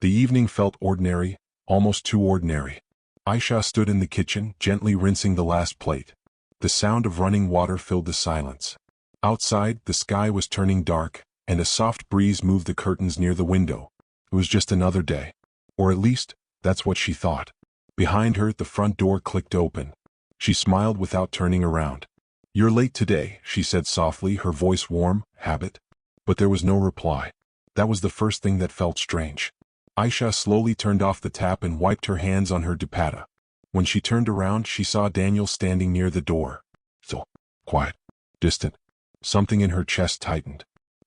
The evening felt ordinary, almost too ordinary. Aisha stood in the kitchen, gently rinsing the last plate. The sound of running water filled the silence. Outside, the sky was turning dark, and a soft breeze moved the curtains near the window. It was just another day. Or at least, that's what she thought. Behind her, the front door clicked open. She smiled without turning around. "You're late today," she said softly, her voice warm, habit. But there was no reply. That was the first thing that felt strange. Aisha slowly turned off the tap and wiped her hands on her dupatta. When she turned around, she saw Daniel standing near the door. So quiet, distant. Something in her chest tightened.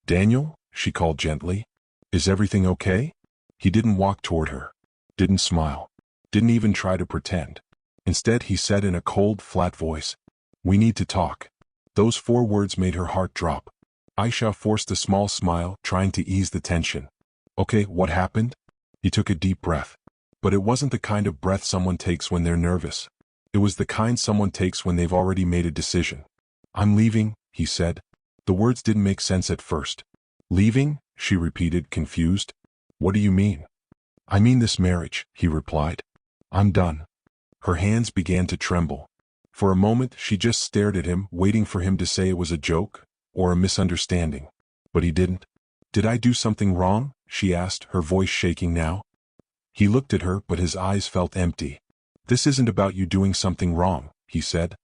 "Daniel?" she called gently. "Is everything okay?" He didn't walk toward her. Didn't smile. Didn't even try to pretend. Instead, he said in a cold, flat voice, "We need to talk." Those 4 words made her heart drop. Aisha forced a small smile, trying to ease the tension. "Okay, what happened?" He took a deep breath. But it wasn't the kind of breath someone takes when they're nervous. It was the kind someone takes when they've already made a decision. "I'm leaving," he said. The words didn't make sense at first. "Leaving?" she repeated, confused. "What do you mean?" "I mean this marriage," he replied. "I'm done." Her hands began to tremble. For a moment, she just stared at him, waiting for him to say it was a joke, or a misunderstanding. But he didn't. "Did I do something wrong?" she asked, her voice shaking now. He looked at her, but his eyes felt empty. "This isn't about you doing something wrong," he said.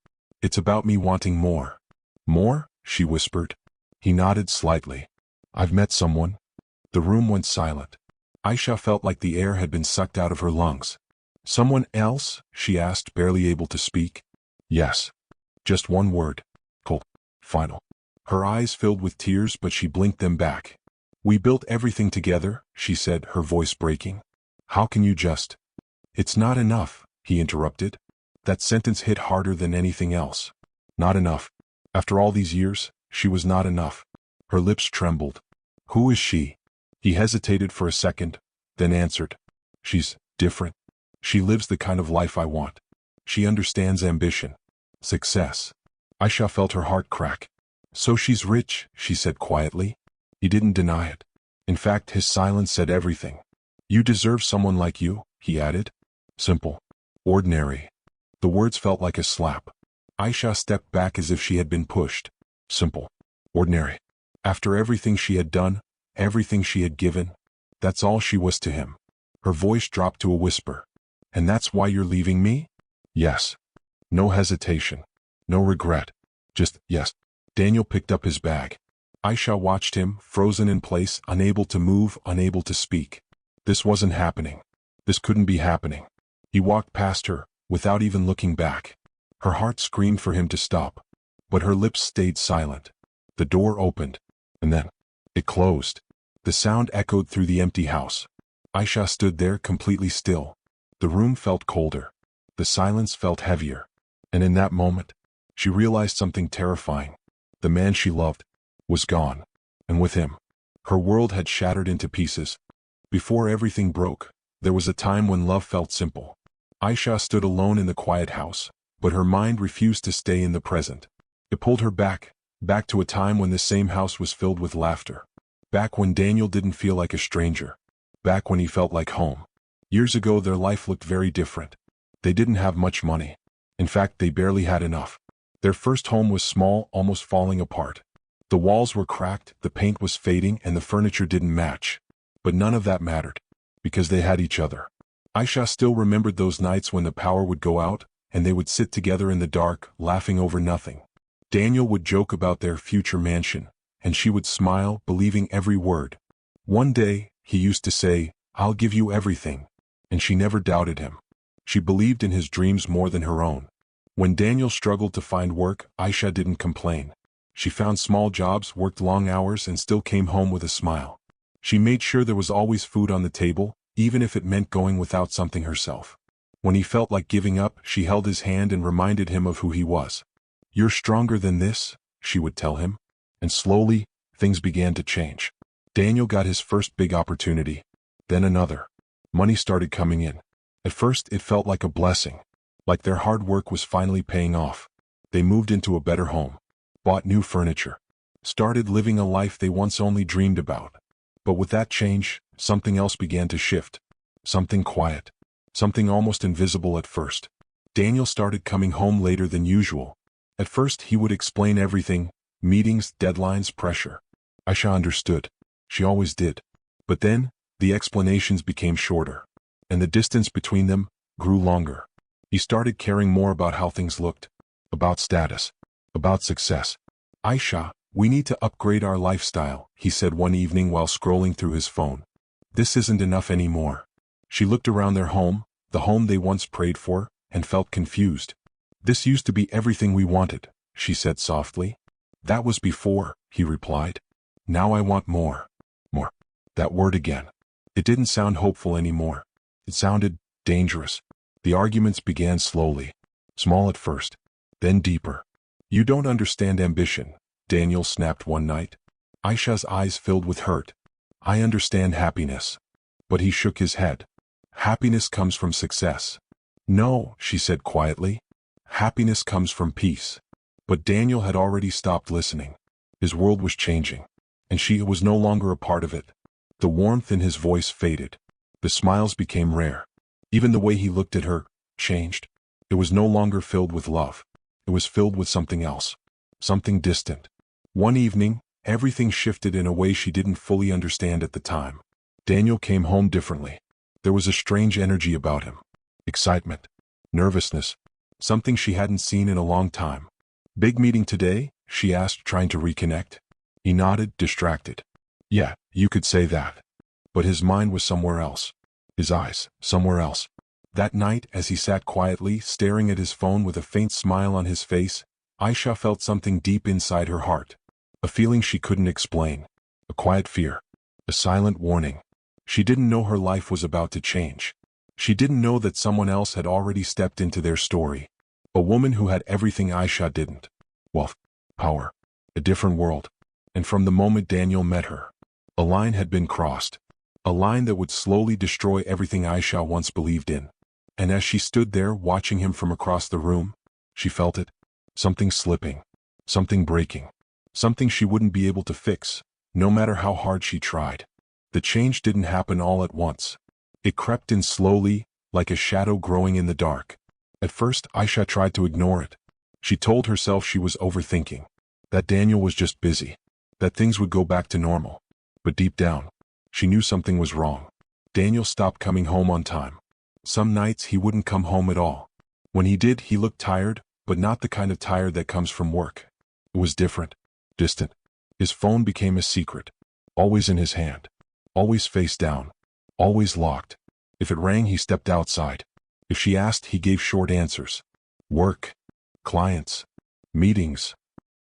"It's about me wanting more." "More?" she whispered. He nodded slightly. "I've met someone." The room went silent. Aisha felt like the air had been sucked out of her lungs. "Someone else?" she asked, barely able to speak. "Yes." Just one word. Cold. Final. Her eyes filled with tears, but she blinked them back. "We built everything together," she said, her voice breaking. "How can you just—" "It's not enough," he interrupted. That sentence hit harder than anything else. Not enough. After all these years, she was not enough. Her lips trembled. "Who is she?" He hesitated for a second, then answered. "She's different. She lives the kind of life I want. She understands ambition. Success." Aisha felt her heart crack. "So she's rich," she said quietly. He didn't deny it. In fact, his silence said everything. "You deserve someone like you," he added. Simple. Ordinary. The words felt like a slap. Aisha stepped back as if she had been pushed. Simple. Ordinary. After everything she had done, everything she had given, that's all she was to him. Her voice dropped to a whisper. "And that's why you're leaving me?" "Yes." No hesitation. No regret. Just yes. Daniel picked up his bag. Aisha watched him, frozen in place, unable to move, unable to speak. This wasn't happening. This couldn't be happening. He walked past her, without even looking back. Her heart screamed for him to stop. But her lips stayed silent. The door opened. And then it closed. The sound echoed through the empty house. Aisha stood there completely still. The room felt colder. The silence felt heavier. And in that moment, she realized something terrifying. The man she loved was gone. And with him, her world had shattered into pieces. Before everything broke, there was a time when love felt simple. Aisha stood alone in the quiet house, but her mind refused to stay in the present. It pulled her back to a time when the same house was filled with laughter. Back when Daniel didn't feel like a stranger. Back when he felt like home. Years ago, their life looked very different. They didn't have much money. In fact, they barely had enough. Their first home was small, almost falling apart. The walls were cracked, the paint was fading, and the furniture didn't match. But none of that mattered, because they had each other. Aisha still remembered those nights when the power would go out, and they would sit together in the dark, laughing over nothing. Daniel would joke about their future mansion, and she would smile, believing every word. One day, he used to say, "I'll give you everything," and she never doubted him. She believed in his dreams more than her own. When Daniel struggled to find work, Aisha didn't complain. She found small jobs, worked long hours, and still came home with a smile. She made sure there was always food on the table, even if it meant going without something herself. When he felt like giving up, she held his hand and reminded him of who he was. "You're stronger than this," she would tell him. And slowly, things began to change. Daniel got his first big opportunity. Then another. Money started coming in. At first, it felt like a blessing. Like their hard work was finally paying off. They moved into a better home. Bought new furniture. Started living a life they once only dreamed about. But with that change, something else began to shift. Something quiet. Something almost invisible at first. Daniel started coming home later than usual. At first he would explain everything, meetings, deadlines, pressure. Aisha understood. She always did. But then, the explanations became shorter. And the distance between them grew longer. He started caring more about how things looked. About status. About success. Aisha, we need to upgrade our lifestyle, he said one evening while scrolling through his phone. This isn't enough anymore. She looked around their home, the home they once prayed for, and felt confused. This used to be everything we wanted, she said softly. That was before, he replied. Now I want more. More. That word again. It didn't sound hopeful anymore. It sounded dangerous. The arguments began slowly. Small at first. Then deeper. You don't understand ambition, Daniel snapped one night. Aisha's eyes filled with hurt. I understand happiness. But he shook his head. Happiness comes from success. No, she said quietly. Happiness comes from peace. But Daniel had already stopped listening. His world was changing. And she was no longer a part of it. The warmth in his voice faded. The smiles became rare. Even the way he looked at her changed. It was no longer filled with love. It was filled with something else. Something distant. One evening, everything shifted in a way she didn't fully understand at the time. Daniel came home differently. There was a strange energy about him. Excitement. Nervousness. Something she hadn't seen in a long time. Big meeting today? She asked, trying to reconnect. He nodded, distracted. Yeah, you could say that. But his mind was somewhere else. His eyes, somewhere else. That night, as he sat quietly, staring at his phone with a faint smile on his face, Aisha felt something deep inside her heart. A feeling she couldn't explain. A quiet fear. A silent warning. She didn't know her life was about to change. She didn't know that someone else had already stepped into their story. A woman who had everything Aisha didn't. Wealth. Power. A different world. And from the moment Daniel met her, a line had been crossed. A line that would slowly destroy everything Aisha once believed in. And as she stood there watching him from across the room, she felt it. Something slipping. Something breaking. Something she wouldn't be able to fix, no matter how hard she tried. The change didn't happen all at once. It crept in slowly, like a shadow growing in the dark. At first, Aisha tried to ignore it. She told herself she was overthinking. That Daniel was just busy. That things would go back to normal. But deep down, she knew something was wrong. Daniel stopped coming home on time. Some nights he wouldn't come home at all. When he did, he looked tired, but not the kind of tired that comes from work. It was different. Distant. His phone became a secret. Always in his hand. Always face down. Always locked. If it rang, he stepped outside. If she asked, he gave short answers. Work. Clients. Meetings.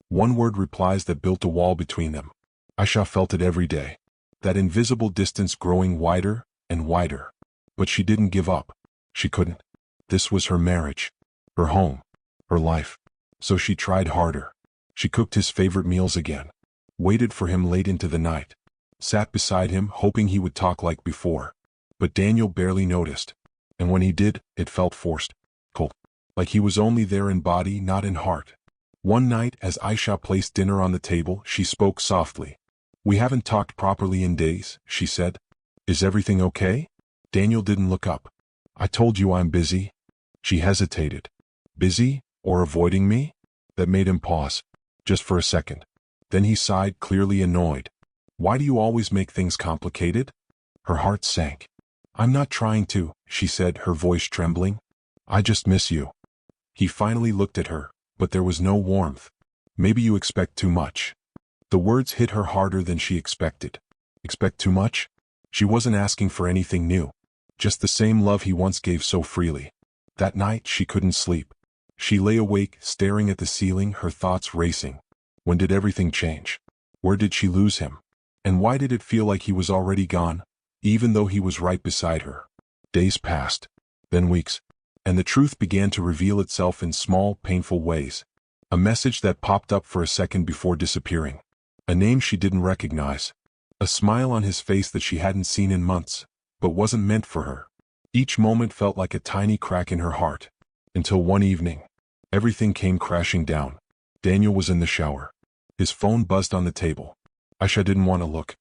One-word replies that built a wall between them. Aisha felt it every day. That invisible distance growing wider and wider. But she didn't give up. She couldn't. This was her marriage. Her home. Her life. So she tried harder. She cooked his favorite meals again. Waited for him late into the night. Sat beside him, hoping he would talk like before. But Daniel barely noticed. And when he did, it felt forced. Cold. Like he was only there in body, not in heart. One night, as Aisha placed dinner on the table, she spoke softly. We haven't talked properly in days, she said. Is everything okay? Daniel didn't look up. I told you I'm busy. She hesitated. Busy, or avoiding me? That made him pause. Just for a second. Then he sighed, clearly annoyed. Why do you always make things complicated? Her heart sank. I'm not trying to, she said, her voice trembling. I just miss you. He finally looked at her, but there was no warmth. Maybe you expect too much. The words hit her harder than she expected. Expect too much? She wasn't asking for anything new. Just the same love he once gave so freely. That night she couldn't sleep. She lay awake, staring at the ceiling, her thoughts racing. When did everything change? Where did she lose him? And why did it feel like he was already gone, even though he was right beside her? Days passed, then weeks, and the truth began to reveal itself in small, painful ways. A message that popped up for a second before disappearing. A name she didn't recognize. A smile on his face that she hadn't seen in months, but wasn't meant for her. Each moment felt like a tiny crack in her heart. Until one evening, everything came crashing down. Daniel was in the shower. His phone buzzed on the table. Aisha didn't want to look.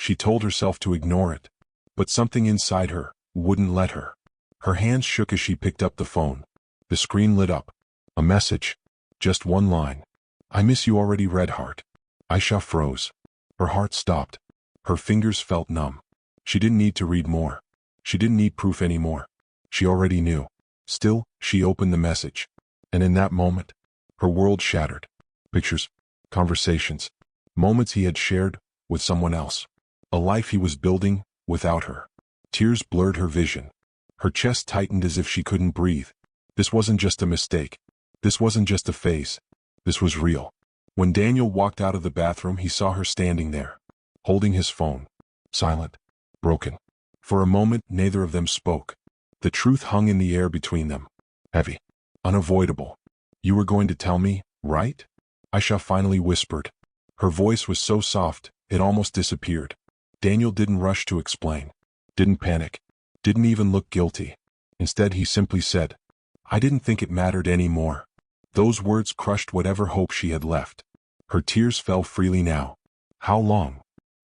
She told herself to ignore it. But something inside her wouldn't let her. Her hands shook as she picked up the phone. The screen lit up. A message. Just one line. "I miss you already, Red Heart." Aisha froze. Her heart stopped. Her fingers felt numb. She didn't need to read more. She didn't need proof anymore. She already knew. Still, she opened the message. And in that moment, her world shattered. Pictures, conversations, moments he had shared with someone else. A life he was building without her. Tears blurred her vision. Her chest tightened as if she couldn't breathe. This wasn't just a mistake. This wasn't just a phase. This was real. When Daniel walked out of the bathroom, he saw her standing there, holding his phone. Silent. Broken. For a moment, neither of them spoke. The truth hung in the air between them. Heavy. Unavoidable. "You were going to tell me, right?" Aisha finally whispered. Her voice was so soft, it almost disappeared. Daniel didn't rush to explain. Didn't panic. Didn't even look guilty. Instead, he simply said, "I didn't think it mattered anymore." Those words crushed whatever hope she had left. Her tears fell freely now. "How long?"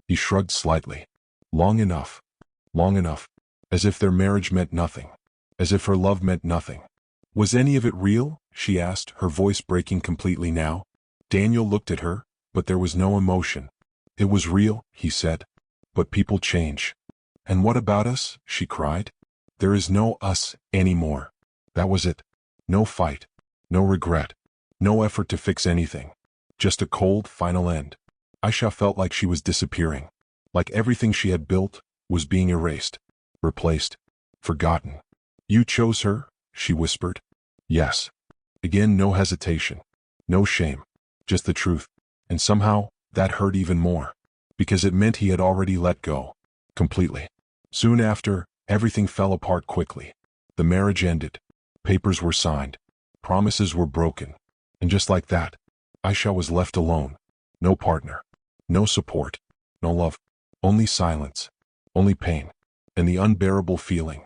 He shrugged slightly. "Long enough. Long enough." As if their marriage meant nothing. As if her love meant nothing. "Was any of it real?" she asked, her voice breaking completely now. Daniel looked at her, but there was no emotion. "It was real," he said. "But people change." "And what about us?" she cried. "There is no us anymore." That was it. No fight. No regret. No effort to fix anything. Just a cold, final end. Aisha felt like she was disappearing. Like everything she had built was being erased. Replaced. Forgotten. "You chose her?" she whispered. "Yes." Again, no hesitation. No shame. Just the truth. And somehow, that hurt even more. Because it meant he had already let go. Completely. Soon after, everything fell apart quickly. The marriage ended. Papers were signed. Promises were broken. And just like that, Aisha was left alone. No partner. No support. No love. Only silence. Only pain. And the unbearable feeling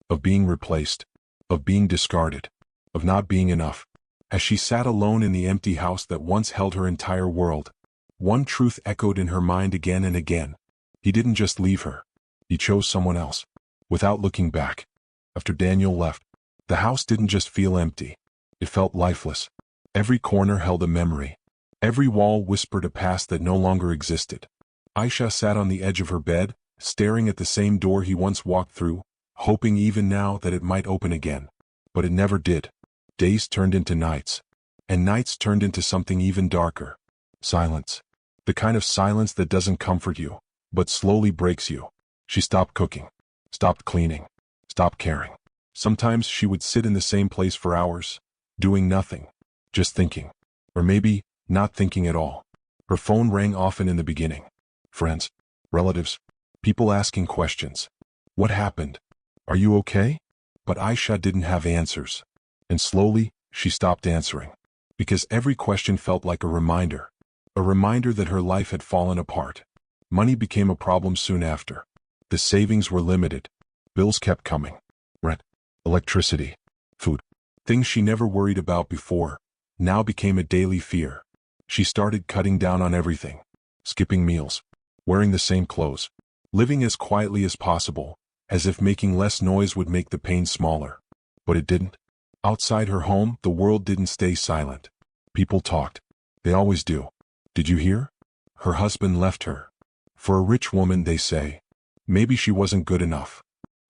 of being replaced, of being discarded, of not being enough. As she sat alone in the empty house that once held her entire world, one truth echoed in her mind again and again. He didn't just leave her. He chose someone else. Without looking back. After Daniel left, the house didn't just feel empty. It felt lifeless. Every corner held a memory. Every wall whispered a past that no longer existed. Aisha sat on the edge of her bed, staring at the same door he once walked through, hoping even now that it might open again. But it never did. Days turned into nights. And nights turned into something even darker. Silence. The kind of silence that doesn't comfort you, but slowly breaks you. She stopped cooking. Stopped cleaning. Stopped caring. Sometimes she would sit in the same place for hours, doing nothing. Just thinking. Or maybe, not thinking at all. Her phone rang often in the beginning. Friends. Relatives. People asking questions. What happened? Are you okay? But Aisha didn't have answers. And slowly, she stopped answering. Because every question felt like a reminder. A reminder that her life had fallen apart. Money became a problem soon after. The savings were limited. Bills kept coming. Rent. Electricity. Food. Things she never worried about before, now became a daily fear. She started cutting down on everything. Skipping meals. Wearing the same clothes. Living as quietly as possible, as if making less noise would make the pain smaller. But it didn't. Outside her home, the world didn't stay silent. People talked. They always do. Did you hear? Her husband left her. For a rich woman, they say. Maybe she wasn't good enough.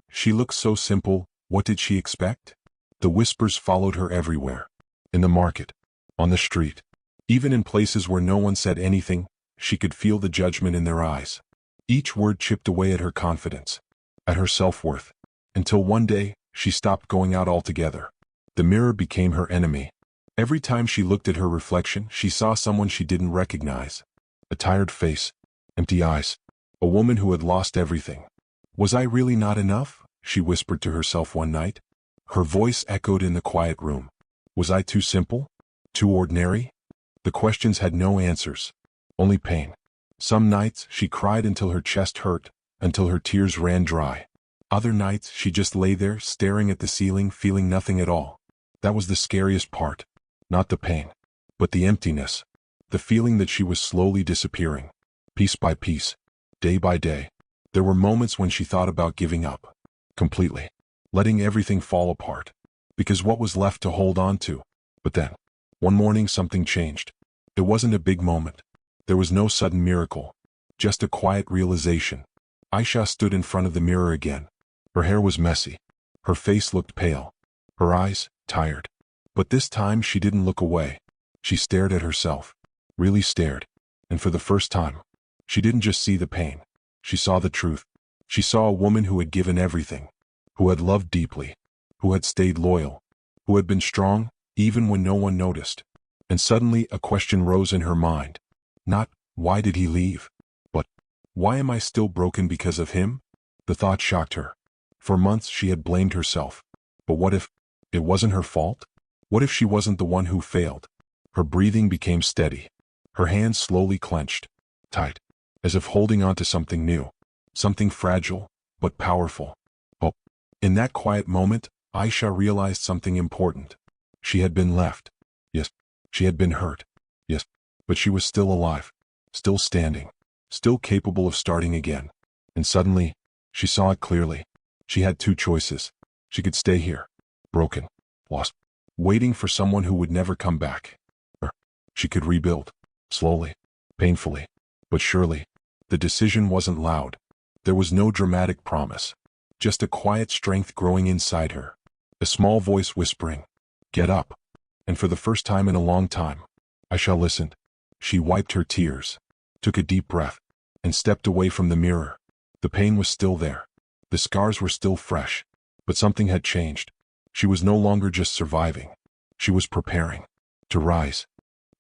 She looked so simple, what did she expect? The whispers followed her everywhere. In the market. On the street. Even in places where no one said anything, she could feel the judgment in their eyes. Each word chipped away at her confidence, at her self-worth, until one day, she stopped going out altogether. The mirror became her enemy. Every time she looked at her reflection, she saw someone she didn't recognize. A tired face, empty eyes, a woman who had lost everything. Was I really not enough? She whispered to herself one night. Her voice echoed in the quiet room. Was I too simple? Too ordinary? The questions had no answers, only pain. Some nights, she cried until her chest hurt, until her tears ran dry. Other nights, she just lay there, staring at the ceiling, feeling nothing at all. That was the scariest part. Not the pain, but the emptiness. The feeling that she was slowly disappearing. Piece by piece. day by day. There were moments when she thought about giving up. Completely. Letting everything fall apart. Because what was left to hold on to? But then, one morning something changed. It wasn't a big moment. There was no sudden miracle. Just a quiet realization. Aisha stood in front of the mirror again. Her hair was messy. Her face looked pale. Her eyes, tired. But this time she didn't look away. She stared at herself. Really stared. And for the first time, she didn't just see the pain. She saw the truth. She saw a woman who had given everything. Who had loved deeply. Who had stayed loyal. Who had been strong, even when no one noticed. And suddenly a question rose in her mind. Not, why did he leave? But, why am I still broken because of him? The thought shocked her. For months she had blamed herself. But what if it wasn't her fault? What if she wasn't the one who failed? Her breathing became steady. Her hands slowly clenched. Tight. As if holding on to something new. Something fragile, but powerful. Oh. In that quiet moment, Aisha realized something important. She had been left. Yes. She had been hurt. Yes. But she was still alive. Still standing. Still capable of starting again. And suddenly, she saw it clearly. She had two choices. She could stay here. Broken. Lost. Waiting for someone who would never come back. Or she could rebuild. Slowly. Painfully. But surely. The decision wasn't loud. There was no dramatic promise. Just a quiet strength growing inside her. A small voice whispering, "Get up." And for the first time in a long time, Aisha listened. She wiped her tears, took a deep breath, and stepped away from the mirror. The pain was still there. The scars were still fresh. But something had changed. She was no longer just surviving. She was preparing to rise.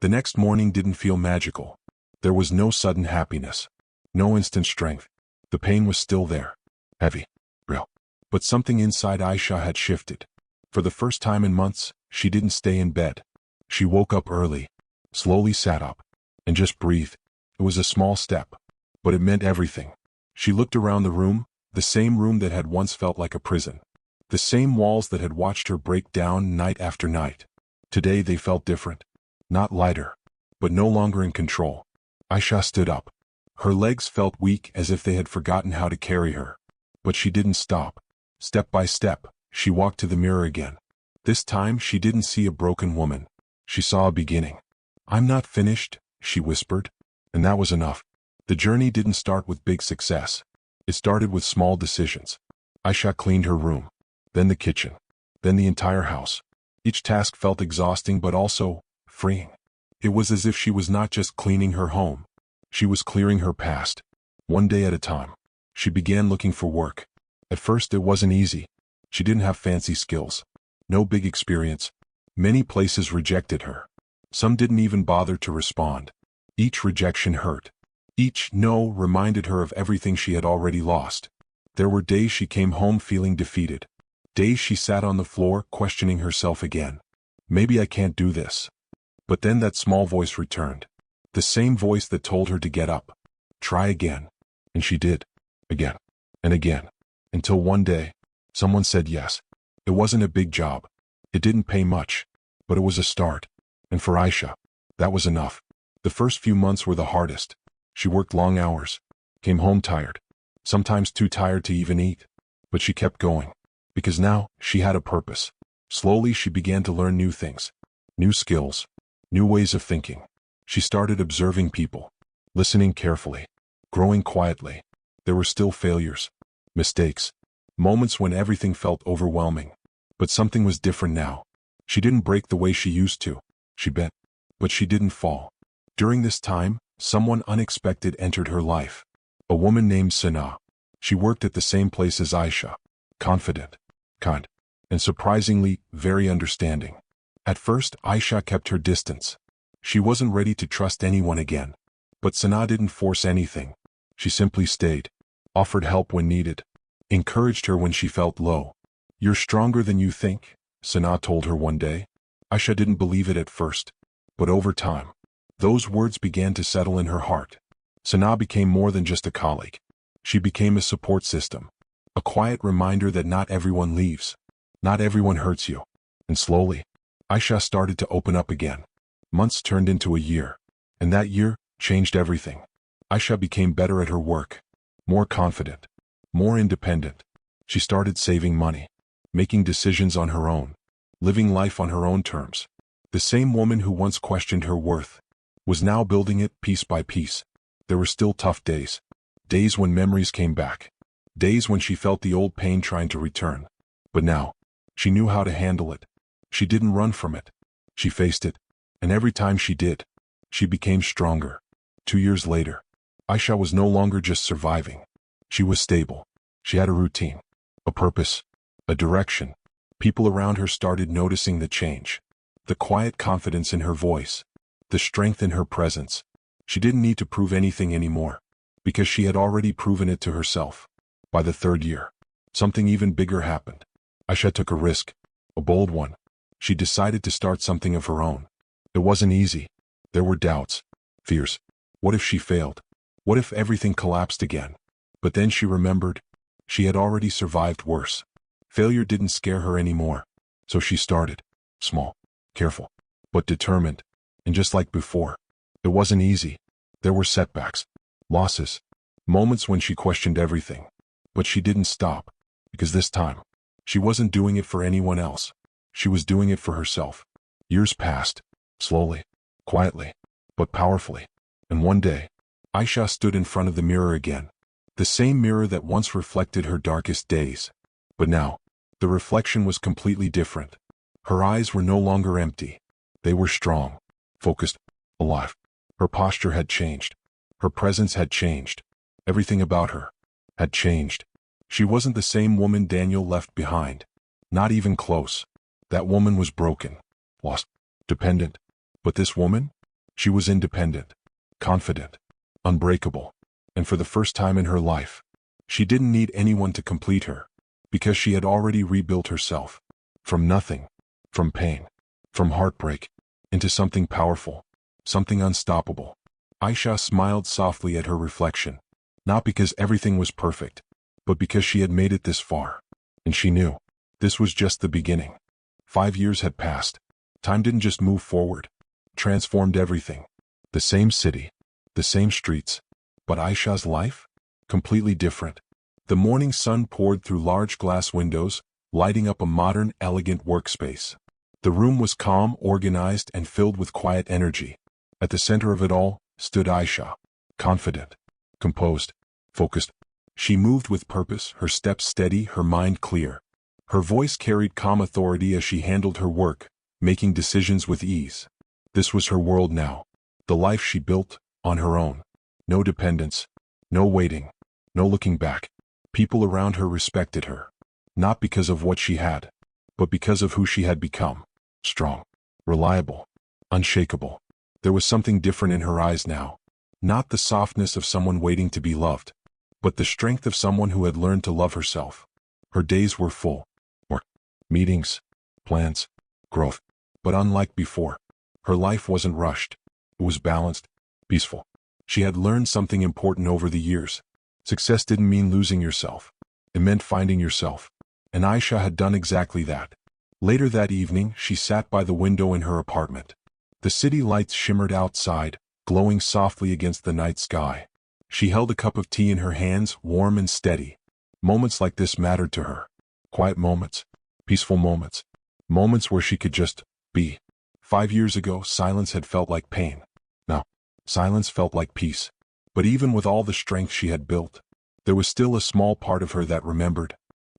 The next morning didn't feel magical. There was no sudden happiness. No instant strength. The pain was still there. Heavy. Real. But something inside Aisha had shifted. For the first time in months, she didn't stay in bed. She woke up early, slowly sat up, and just breathed. It was a small step, but it meant everything. She looked around the room, the same room that had once felt like a prison. The same walls that had watched her break down night after night. Today they felt different. Not lighter, but no longer in control. Aisha stood up. Her legs felt weak as if they had forgotten how to carry her. But she didn't stop. Step by step, she walked to the mirror again. This time she didn't see a broken woman. She saw a beginning. "I'm not finished," she whispered. And that was enough. The journey didn't start with big success. It started with small decisions. Aisha cleaned her room. Then the kitchen. Then the entire house. Each task felt exhausting but also freeing. It was as if she was not just cleaning her home. She was clearing her past. One day at a time. She began looking for work. At first it wasn't easy. She didn't have fancy skills. No big experience. Many places rejected her. Some didn't even bother to respond. Each rejection hurt. Each no reminded her of everything she had already lost. There were days she came home feeling defeated. Days she sat on the floor questioning herself again. Maybe I can't do this. But then that small voice returned. The same voice that told her to get up. Try again. And she did. Again. And again. Until one day, someone said yes. It wasn't a big job. It didn't pay much. But it was a start. And for Aisha, that was enough. The first few months were the hardest. She worked long hours. Came home tired. Sometimes too tired to even eat. But she kept going. Because now, she had a purpose. Slowly she began to learn new things. New skills. New ways of thinking. She started observing people. Listening carefully. Growing quietly. There were still failures. Mistakes. Moments when everything felt overwhelming. But something was different now. She didn't break the way she used to. She bent. But she didn't fall. During this time, someone unexpected entered her life. A woman named Sana. She worked at the same place as Aisha. Confident. Kind. And surprisingly, very understanding. At first, Aisha kept her distance. She wasn't ready to trust anyone again. But Sana didn't force anything. She simply stayed. Offered help when needed. Encouraged her when she felt low. "You're stronger than you think," Sana told her one day. Aisha didn't believe it at first. But over time, those words began to settle in her heart. Sana became more than just a colleague. She became a support system. A quiet reminder that not everyone leaves. Not everyone hurts you. And slowly, Aisha started to open up again. Months turned into a year. And that year changed everything. Aisha became better at her work. more confident, more independent. She started saving money, making decisions on her own, living life on her own terms. The same woman who once questioned her worth was now building it piece by piece. There were still tough days, days when memories came back, days when she felt the old pain trying to return. But now, she knew how to handle it. She didn't run from it. She faced it, and every time she did, she became stronger. 2 years later, Aisha was no longer just surviving. She was stable. She had a routine, a purpose, a direction. People around her started noticing the change. The quiet confidence in her voice, the strength in her presence. She didn't need to prove anything anymore, because she had already proven it to herself. By the 3rd year, something even bigger happened. Aisha took a risk, a bold one. She decided to start something of her own. It wasn't easy. There were doubts, fears. What if she failed? What if everything collapsed again? But then she remembered, she had already survived worse. Failure didn't scare her anymore. So she started, small, careful, but determined. And just like before, it wasn't easy. There were setbacks, losses, moments when she questioned everything. But she didn't stop, because this time, she wasn't doing it for anyone else. She was doing it for herself. Years passed, slowly, quietly, but powerfully. And one day, Aisha stood in front of the mirror again. The same mirror that once reflected her darkest days. But now, the reflection was completely different. Her eyes were no longer empty. They were strong, focused, alive. Her posture had changed. Her presence had changed. Everything about her had changed. She wasn't the same woman Daniel left behind. Not even close. That woman was broken, lost, dependent. But this woman? She was independent, confident, unbreakable. And for the first time in her life, she didn't need anyone to complete her, because she had already rebuilt herself. From nothing, from pain, from heartbreak, into something powerful, something unstoppable. Aisha smiled softly at her reflection, not because everything was perfect, but because she had made it this far. And she knew, this was just the beginning. 5 years had passed. Time didn't just move forward, transformed everything. The same city, the same streets, but Aisha's life? Completely different. The morning sun poured through large glass windows, lighting up a modern, elegant workspace. The room was calm, organized, and filled with quiet energy. At the center of it all stood Aisha, confident, composed, focused. She moved with purpose, her steps steady, her mind clear. Her voice carried calm authority as she handled her work, making decisions with ease. This was her world now, the life she built, on her own. No dependence, no waiting, no looking back. People around her respected her, not because of what she had, but because of who she had become. Strong, reliable, unshakable. There was something different in her eyes now. Not the softness of someone waiting to be loved, but the strength of someone who had learned to love herself. Her days were full. Work, meetings, plans, growth. But unlike before, her life wasn't rushed. It was balanced, peaceful. She had learned something important over the years. Success didn't mean losing yourself. It meant finding yourself. And Aisha had done exactly that. Later that evening, she sat by the window in her apartment. The city lights shimmered outside, glowing softly against the night sky. She held a cup of tea in her hands, warm and steady. Moments like this mattered to her. Quiet moments, peaceful moments, moments where she could just be. 5 years ago, silence had felt like pain. Now, silence felt like peace. But even with all the strength she had built, there was still a small part of her that remembered.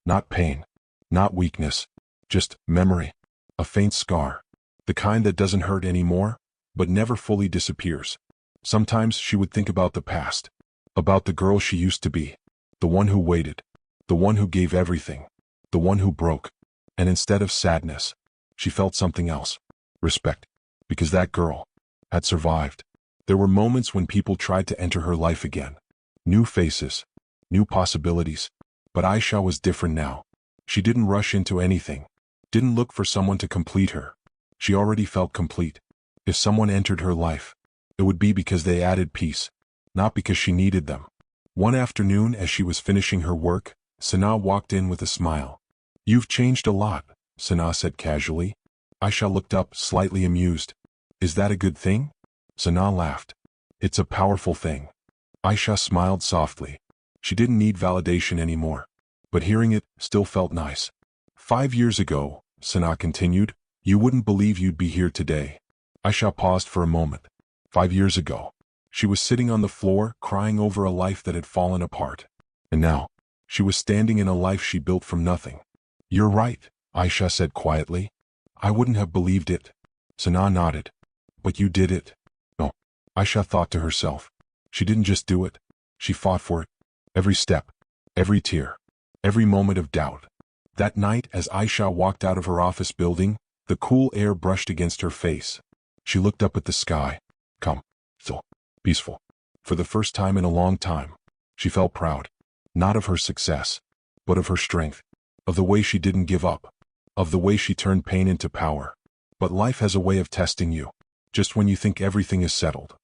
Not pain, not weakness, just memory. A faint scar. The kind that doesn't hurt anymore, but never fully disappears. Sometimes she would think about the past. About the girl she used to be. The one who waited. The one who gave everything. The one who broke. And instead of sadness, she felt something else. Respect. Because that girl had survived. There were moments when people tried to enter her life again. New faces. New possibilities. But Aisha was different now. She didn't rush into anything. Didn't look for someone to complete her. She already felt complete. If someone entered her life, it would be because they added peace, not because she needed them. One afternoon, as she was finishing her work, Sana walked in with a smile. "You've changed a lot," Sana said casually. Aisha looked up, slightly amused. "Is that a good thing?" Sana laughed. "It's a powerful thing." Aisha smiled softly. She didn't need validation anymore. But hearing it still felt nice. 5 years ago, Sana continued, you wouldn't believe you'd be here today. Aisha paused for a moment. 5 years ago. She was sitting on the floor, crying over a life that had fallen apart. And now, she was standing in a life she built from nothing. You're right, Aisha said quietly. I wouldn't have believed it. Sana nodded. But you did it. No, Aisha thought to herself. She didn't just do it. She fought for it. Every step, every tear, every moment of doubt. That night, as Aisha walked out of her office building, the cool air brushed against her face. She looked up at the sky. Calm, still, peaceful. For the first time in a long time, she felt proud. Not of her success, but of her strength. Of the way she didn't give up. Of the way she turned pain into power. But life has a way of testing you, just when you think everything is settled.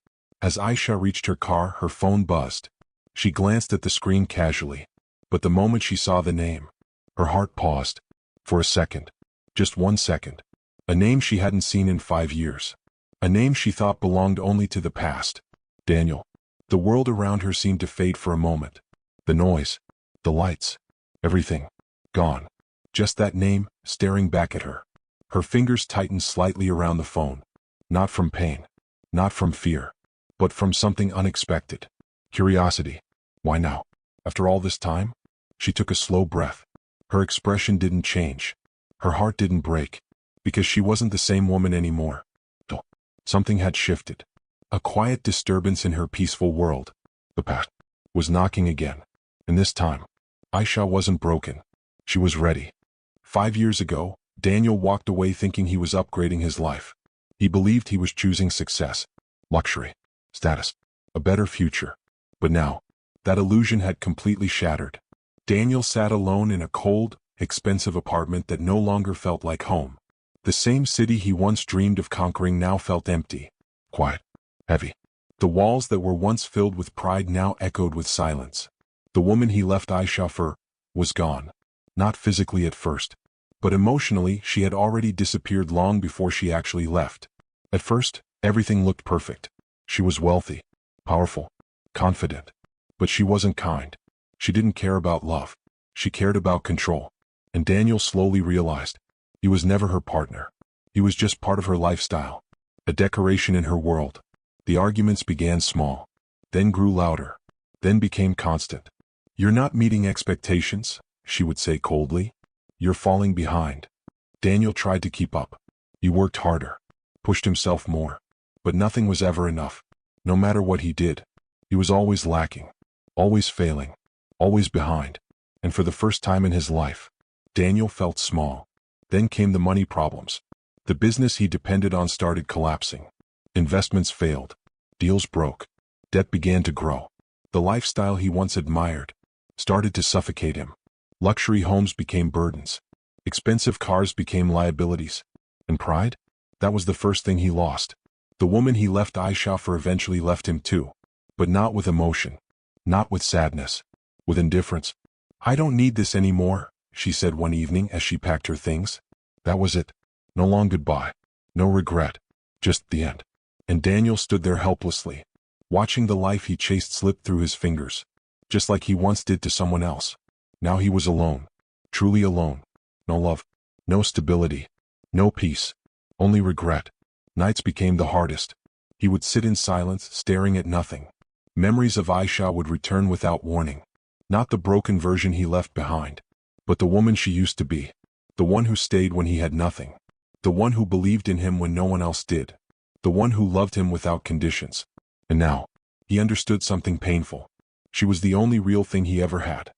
As Aisha reached her car, her phone buzzed. She glanced at the screen casually. But the moment she saw the name, her heart paused. For a second. Just 1 second. A name she hadn't seen in 5 years. A name she thought belonged only to the past. Daniel. The world around her seemed to fade for a moment. The noise. The lights. Everything. Gone. Just that name, staring back at her. Her fingers tightened slightly around the phone. Not from pain. Not from fear. But from something unexpected. Curiosity. Why now? After all this time? She took a slow breath. Her expression didn't change. Her heart didn't break. Because she wasn't the same woman anymore. No. Something had shifted. A quiet disturbance in her peaceful world. The past was knocking again. And this time, Aisha wasn't broken. She was ready. 5 years ago, Daniel walked away thinking he was upgrading his life. He believed he was choosing success, luxury, status, a better future. But now, that illusion had completely shattered. Daniel sat alone in a cold, expensive apartment that no longer felt like home. The same city he once dreamed of conquering now felt empty, quiet, heavy. The walls that were once filled with pride now echoed with silence. The woman he left Aisha for was gone. Not physically at first, but emotionally she had already disappeared long before she actually left. At first, everything looked perfect. She was wealthy, powerful, confident. But she wasn't kind. She didn't care about love. She cared about control. And Daniel slowly realized he was never her partner. He was just part of her lifestyle, a decoration in her world. The arguments began small, then grew louder, then became constant. You're not meeting expectations, she would say coldly. You're falling behind. Daniel tried to keep up. He worked harder, pushed himself more. But nothing was ever enough. No matter what he did, he was always lacking, always failing, always behind. And for the first time in his life, Daniel felt small. Then came the money problems. The business he depended on started collapsing. Investments failed. Deals broke. Debt began to grow. The lifestyle he once admired started to suffocate him. Luxury homes became burdens. Expensive cars became liabilities. And pride? That was the first thing he lost. The woman he left Aisha for eventually left him too. But not with emotion. Not with sadness. With indifference. I don't need this anymore, she said one evening as she packed her things. That was it. No long goodbye. No regret. Just the end. And Daniel stood there helplessly, watching the life he chased slip through his fingers, just like he once did to someone else. Now he was alone. Truly alone. No love. No stability. No peace. Only regret. Nights became the hardest. He would sit in silence, staring at nothing. Memories of Aisha would return without warning. Not the broken version he left behind, but the woman she used to be. The one who stayed when he had nothing. The one who believed in him when no one else did. The one who loved him without conditions. And now, he understood something painful. She was the only real thing he ever had.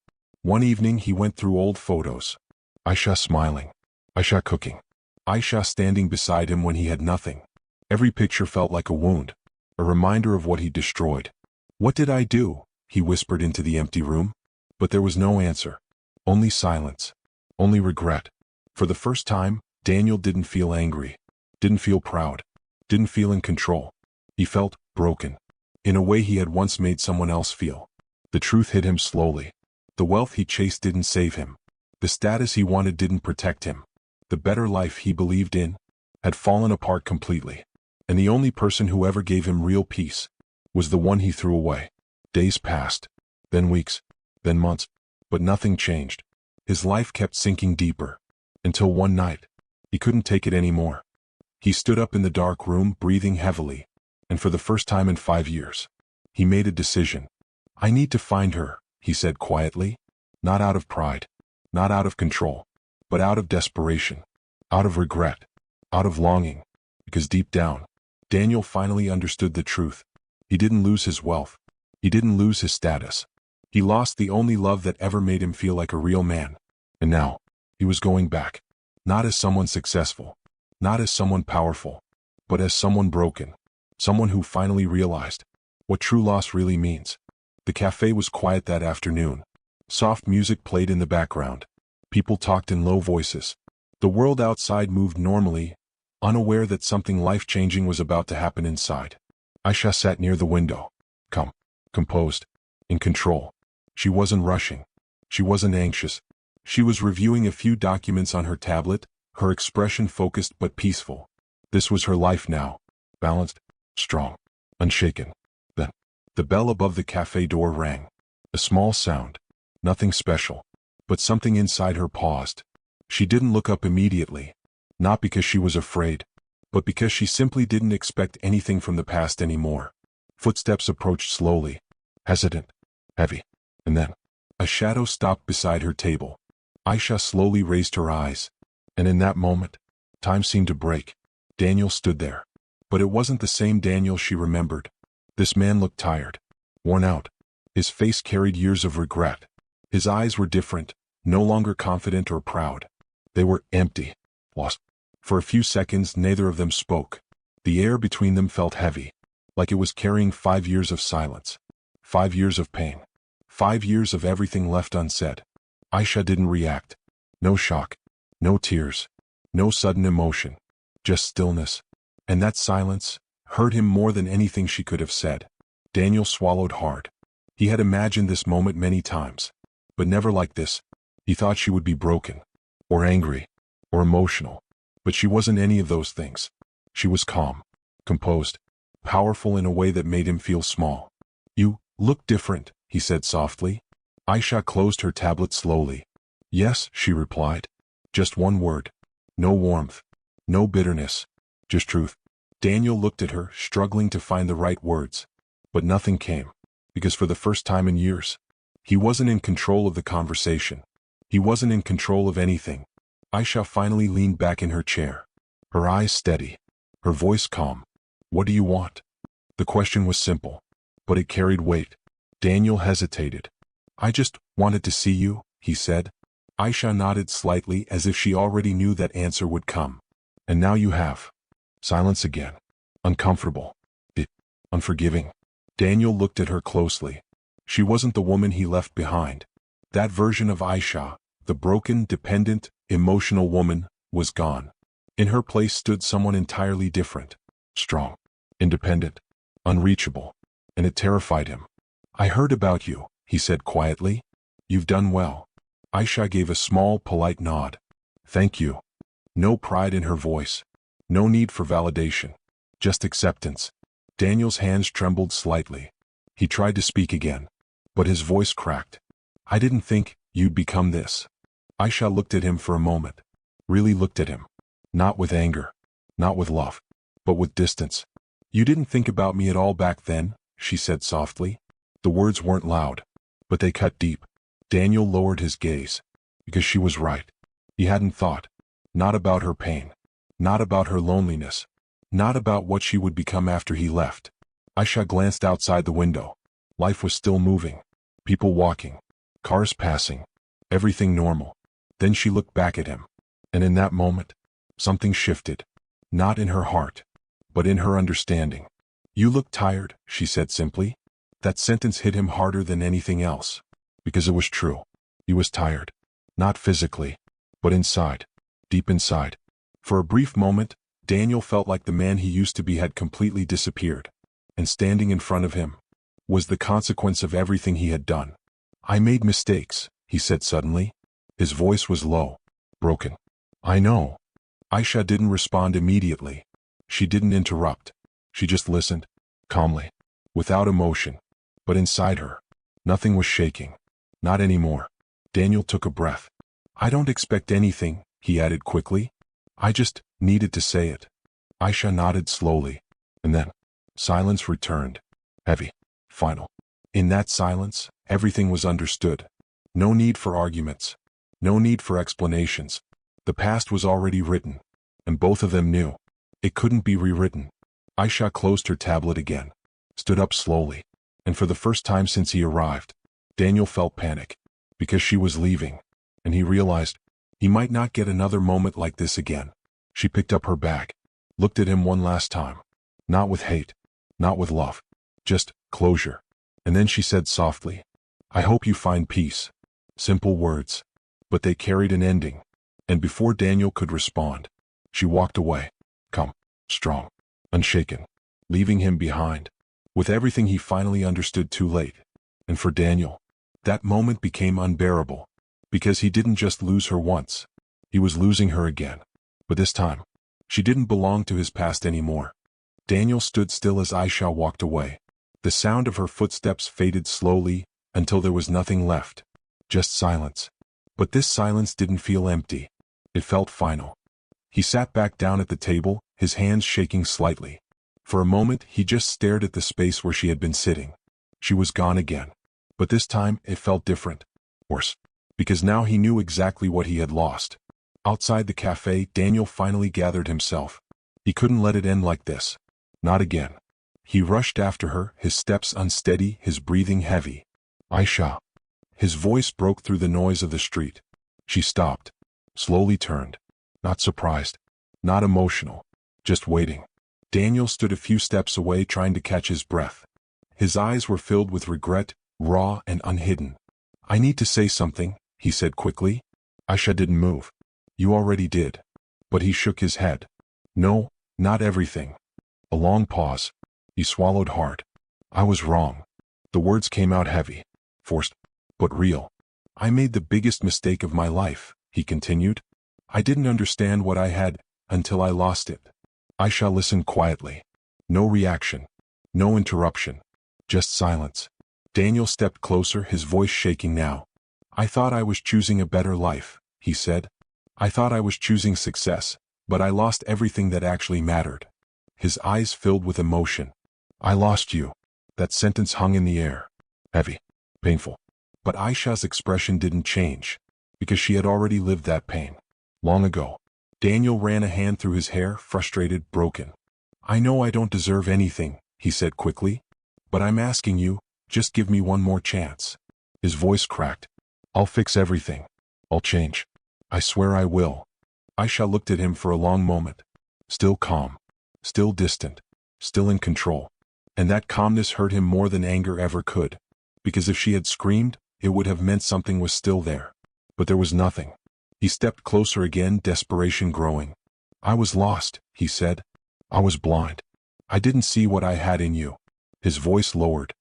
One evening he went through old photos. Aisha smiling. Aisha cooking. Aisha standing beside him when he had nothing. Every picture felt like a wound. A reminder of what he destroyed. What did I do? He whispered into the empty room. But there was no answer. Only silence. Only regret. For the first time, Daniel didn't feel angry. Didn't feel proud. Didn't feel in control. He felt broken. In a way he had once made someone else feel. The truth hit him slowly. The wealth he chased didn't save him. The status he wanted didn't protect him. The better life he believed in had fallen apart completely. And the only person who ever gave him real peace was the one he threw away. Days passed. Then weeks. then months, but nothing changed. His life kept sinking deeper, until one night, he couldn't take it anymore. He stood up in the dark room, breathing heavily, and for the first time in 5 years, he made a decision. I need to find her, he said quietly, not out of pride, not out of control, but out of desperation, out of regret, out of longing, because deep down, Daniel finally understood the truth. He didn't lose his wealth. He didn't lose his status. He lost the only love that ever made him feel like a real man. And now, he was going back, not as someone successful, not as someone powerful, but as someone broken, someone who finally realized what true loss really means. The cafe was quiet that afternoon. Soft music played in the background. People talked in low voices. The world outside moved normally, unaware that something life-changing was about to happen inside. Aisha sat near the window, calm, composed, in control. She wasn't rushing. She wasn't anxious. She was reviewing a few documents on her tablet, her expression focused but peaceful. This was her life now, balanced, strong, unshaken. Then, the bell above the cafe door rang. A small sound, nothing special, but something inside her paused. She didn't look up immediately, not because she was afraid, but because she simply didn't expect anything from the past anymore. Footsteps approached slowly, hesitant, heavy, and then, a shadow stopped beside her table. Aisha slowly raised her eyes, and in that moment, time seemed to break. Daniel stood there, but it wasn't the same Daniel she remembered. This man looked tired, worn out. His face carried years of regret. His eyes were different, no longer confident or proud. They were empty, lost. For a few seconds, neither of them spoke. The air between them felt heavy, like it was carrying 5 years of silence, 5 years of pain, 5 years of everything left unsaid. Aisha didn't react. No shock, no tears, no sudden emotion, just stillness. And that silence hurt him more than anything she could have said. Daniel swallowed hard. He had imagined this moment many times, but never like this. He thought she would be broken, or angry, or emotional, but she wasn't any of those things. She was calm, composed, powerful in a way that made him feel small. You look different, he said softly. Aisha closed her tablet slowly. Yes, she replied. Just one word. No warmth, no bitterness, just truth. Daniel looked at her, struggling to find the right words. But nothing came, because for the first time in years, he wasn't in control of the conversation. He wasn't in control of anything. Aisha finally leaned back in her chair, her eyes steady, her voice calm. What do you want? The question was simple, but it carried weight. Daniel hesitated. I just wanted to see you, he said. Aisha nodded slightly as if she already knew that answer would come. And now you have. Silence again. Uncomfortable. Unforgiving. Daniel looked at her closely. She wasn't the woman he left behind. That version of Aisha, the broken, dependent, emotional woman, was gone. In her place stood someone entirely different. Strong, independent, unreachable. And it terrified him. I heard about you, he said quietly. You've done well. Aisha gave a small, polite nod. Thank you. No pride in her voice. No need for validation. Just acceptance. Daniel's hands trembled slightly. He tried to speak again, but his voice cracked. I didn't think you'd become this. Aisha looked at him for a moment. Really looked at him. Not with anger. Not with love. But with distance. You didn't think about me at all back then, she said softly. The words weren't loud, but they cut deep. Daniel lowered his gaze, because she was right. He hadn't thought. Not about her pain. Not about her loneliness. Not about what she would become after he left. Aisha glanced outside the window. Life was still moving. People walking. Cars passing. Everything normal. Then she looked back at him. And in that moment, something shifted. Not in her heart, but in her understanding. You look tired, she said simply. That sentence hit him harder than anything else. Because it was true. He was tired. Not physically, but inside. Deep inside. For a brief moment, Daniel felt like the man he used to be had completely disappeared. And standing in front of him was the consequence of everything he had done. I made mistakes, he said suddenly. His voice was low, broken. I know. Aisha didn't respond immediately. She didn't interrupt. She just listened, calmly, without emotion. But inside her, nothing was shaking. Not anymore. Daniel took a breath. I don't expect anything, he added quickly. I just needed to say it. Aisha nodded slowly. And then, silence returned. Heavy. Final. In that silence, everything was understood. No need for arguments. No need for explanations. The past was already written. And both of them knew. It couldn't be rewritten. Aisha closed her tablet again. Stood up slowly. And for the first time since he arrived, Daniel felt panic. Because she was leaving. And he realized he might not get another moment like this again. She picked up her bag. Looked at him one last time. Not with hate. Not with love. Just closure. And then she said softly, I hope you find peace. Simple words. But they carried an ending. And before Daniel could respond, she walked away. Calm, strong, unshaken. Leaving him behind. With everything he finally understood too late. And for Daniel, that moment became unbearable. Because he didn't just lose her once. He was losing her again. But this time, she didn't belong to his past anymore. Daniel stood still as Aisha walked away. The sound of her footsteps faded slowly until there was nothing left. Just silence. But this silence didn't feel empty. It felt final. He sat back down at the table, his hands shaking slightly. For a moment, he just stared at the space where she had been sitting. She was gone again. But this time, it felt different. Worse. Because now he knew exactly what he had lost. Outside the cafe, Daniel finally gathered himself. He couldn't let it end like this. Not again. He rushed after her, his steps unsteady, his breathing heavy. Aisha. His voice broke through the noise of the street. She stopped. Slowly turned. Not surprised. Not emotional. Just waiting. Daniel stood a few steps away trying to catch his breath. His eyes were filled with regret, raw and unhidden. I need to say something, he said quickly. Aisha didn't move. You already did. But he shook his head. No, not everything. A long pause. He swallowed hard. I was wrong. The words came out heavy. Forced. But real. I made the biggest mistake of my life, he continued. I didn't understand what I had until I lost it. Aisha listened quietly. No reaction. No interruption. Just silence. Daniel stepped closer, his voice shaking now. I thought I was choosing a better life, he said. I thought I was choosing success, but I lost everything that actually mattered. His eyes filled with emotion. I lost you. That sentence hung in the air. Heavy. Painful. But Aisha's expression didn't change, because she had already lived that pain. Long ago. Daniel ran a hand through his hair, frustrated, broken. I know I don't deserve anything, he said quickly. But I'm asking you, just give me one more chance. His voice cracked. I'll fix everything. I'll change. I swear I will. Aisha looked at him for a long moment. Still calm. Still distant. Still in control. And that calmness hurt him more than anger ever could. Because if she had screamed, it would have meant something was still there. But there was nothing. He stepped closer again, desperation growing. I was lost, he said. I was blind. I didn't see what I had in you. His voice lowered.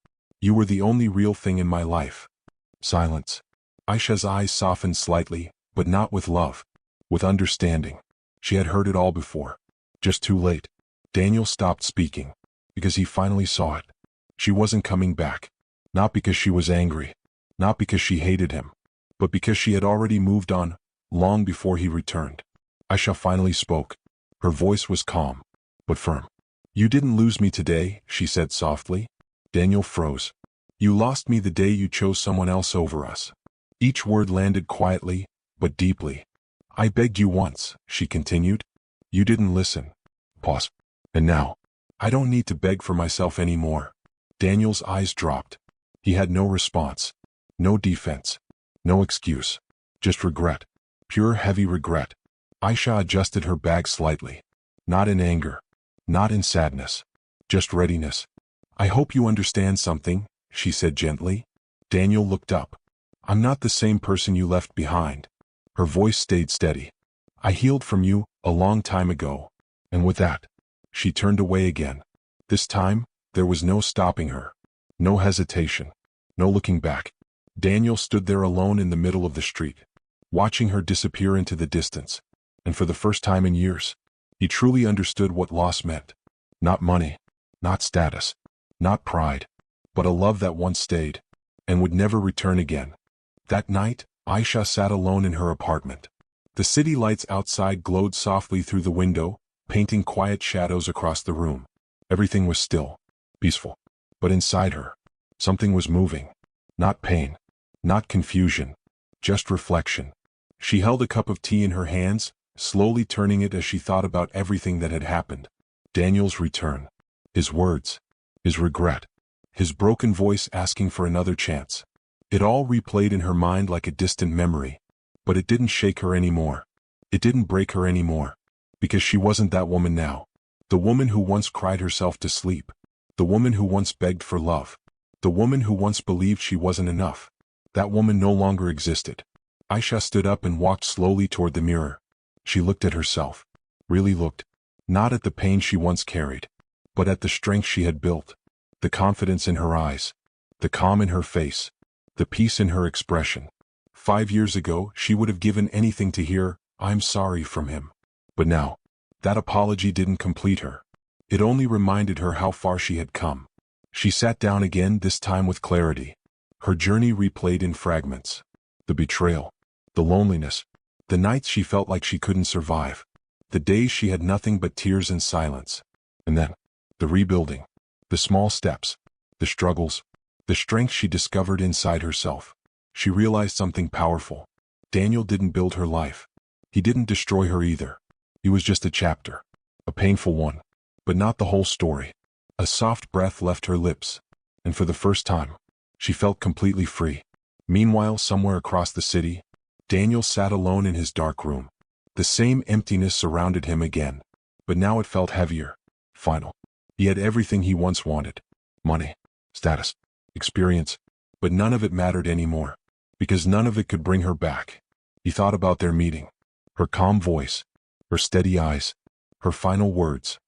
You were the only real thing in my life. Silence. Aisha's eyes softened slightly, but not with love. With understanding. She had heard it all before. Just too late. Daniel stopped speaking. Because he finally saw it. She wasn't coming back. Not because she was angry. Not because she hated him. But because she had already moved on, long before he returned. Aisha finally spoke. Her voice was calm, but firm. You didn't lose me today, she said softly. Daniel froze. You lost me the day you chose someone else over us. Each word landed quietly, but deeply. I begged you once, she continued. You didn't listen. Pause. And now, I don't need to beg for myself anymore. Daniel's eyes dropped. He had no response. No defense. No excuse. Just regret. Pure heavy regret. Aisha adjusted her bag slightly. Not in anger. Not in sadness. Just readiness. I hope you understand something, she said gently. Daniel looked up. I'm not the same person you left behind. Her voice stayed steady. I healed from you a long time ago. And with that, she turned away again. This time, there was no stopping her. No hesitation. No looking back. Daniel stood there alone in the middle of the street, watching her disappear into the distance. And for the first time in years, he truly understood what loss meant. Not money. Not status. Not pride. But a love that once stayed, and would never return again. That night, Aisha sat alone in her apartment. The city lights outside glowed softly through the window, painting quiet shadows across the room. Everything was still, peaceful. But inside her, something was moving. Not pain, not confusion, just reflection. She held a cup of tea in her hands, slowly turning it as she thought about everything that had happened. Daniel's return, his words, his regret, his broken voice asking for another chance. It all replayed in her mind like a distant memory, but it didn't shake her anymore. It didn't break her anymore, because she wasn't that woman now. The woman who once cried herself to sleep, the woman who once begged for love, the woman who once believed she wasn't enough. That woman no longer existed. Aisha stood up and walked slowly toward the mirror. She looked at herself, really looked, not at the pain she once carried, but at the strength she had built, the confidence in her eyes, the calm in her face, the peace in her expression. 5 years ago, she would have given anything to hear, "I'm sorry," from him. But now, that apology didn't complete her. It only reminded her how far she had come. She sat down again, this time with clarity. Her journey replayed in fragments. The betrayal, the loneliness, the nights she felt like she couldn't survive, the days she had nothing but tears and silence. And then, the rebuilding, the small steps, the struggles, the strength she discovered inside herself. She realized something powerful. Daniel didn't build her life. He didn't destroy her either. He was just a chapter, a painful one, but not the whole story. A soft breath left her lips, and for the first time, she felt completely free. Meanwhile, somewhere across the city, Daniel sat alone in his dark room. The same emptiness surrounded him again, but now it felt heavier, final. He had everything he once wanted: money, status, experience, but none of it mattered anymore, because none of it could bring her back. He thought about their meeting, her calm voice, her steady eyes, her final words.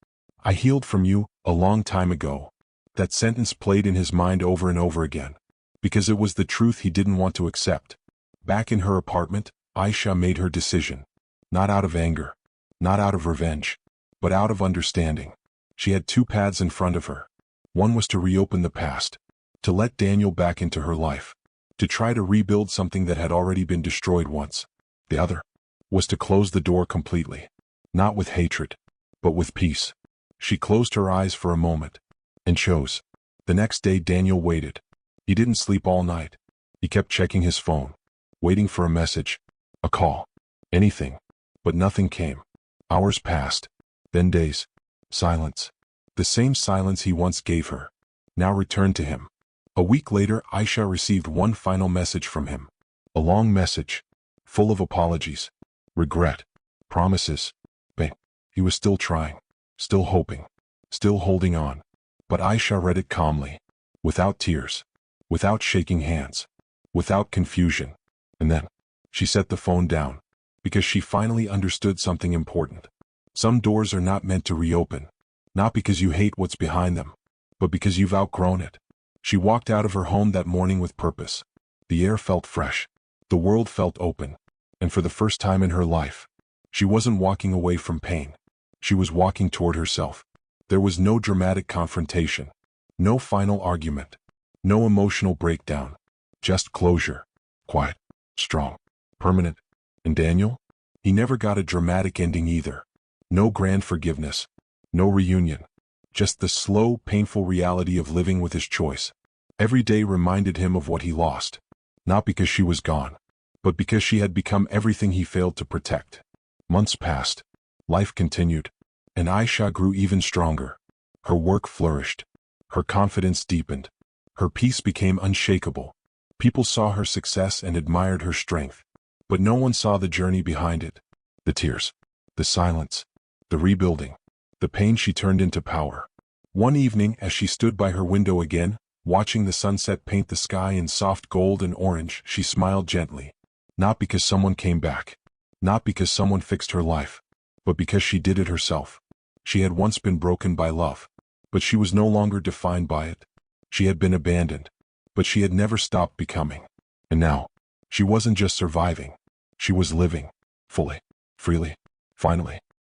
"I healed from you a long time ago." That sentence played in his mind over and over again, because it was the truth he didn't want to accept. Back in her apartment, Aisha made her decision. Not out of anger, not out of revenge, but out of understanding. She had two paths in front of her. One was to reopen the past, to let Daniel back into her life, to try to rebuild something that had already been destroyed once. The other was to close the door completely, not with hatred, but with peace. She closed her eyes for a moment, and chose. The next day Daniel waited. He didn't sleep all night. He kept checking his phone, waiting for a message, a call, anything. But nothing came. Hours passed, then days. Silence. The same silence he once gave her, now returned to him. A week later, Aisha received one final message from him. A long message, full of apologies, regret, promises. But he was still trying, still hoping, still holding on. But Aisha read it calmly, without tears, without shaking hands, without confusion. And then, she set the phone down, because she finally understood something important. Some doors are not meant to reopen, not because you hate what's behind them, but because you've outgrown it. She walked out of her home that morning with purpose. The air felt fresh, the world felt open, and for the first time in her life, she wasn't walking away from pain. She was walking toward herself. There was no dramatic confrontation, no final argument, no emotional breakdown, just closure, quiet, strong, permanent. And Daniel? He never got a dramatic ending either. No grand forgiveness, no reunion, just the slow, painful reality of living with his choice. Every day reminded him of what he lost, not because she was gone, but because she had become everything he failed to protect. Months passed, life continued, and Aisha grew even stronger. Her work flourished, her confidence deepened, her peace became unshakable. People saw her success and admired her strength, but no one saw the journey behind it. The tears, the silence, the rebuilding, the pain she turned into power. One evening, as she stood by her window again, watching the sunset paint the sky in soft gold and orange, she smiled gently. Not because someone came back, not because someone fixed her life, but because she did it herself. She had once been broken by love, but she was no longer defined by it. She had been abandoned, but she had never stopped becoming. And now, she wasn't just surviving, she was living, fully, freely, finally.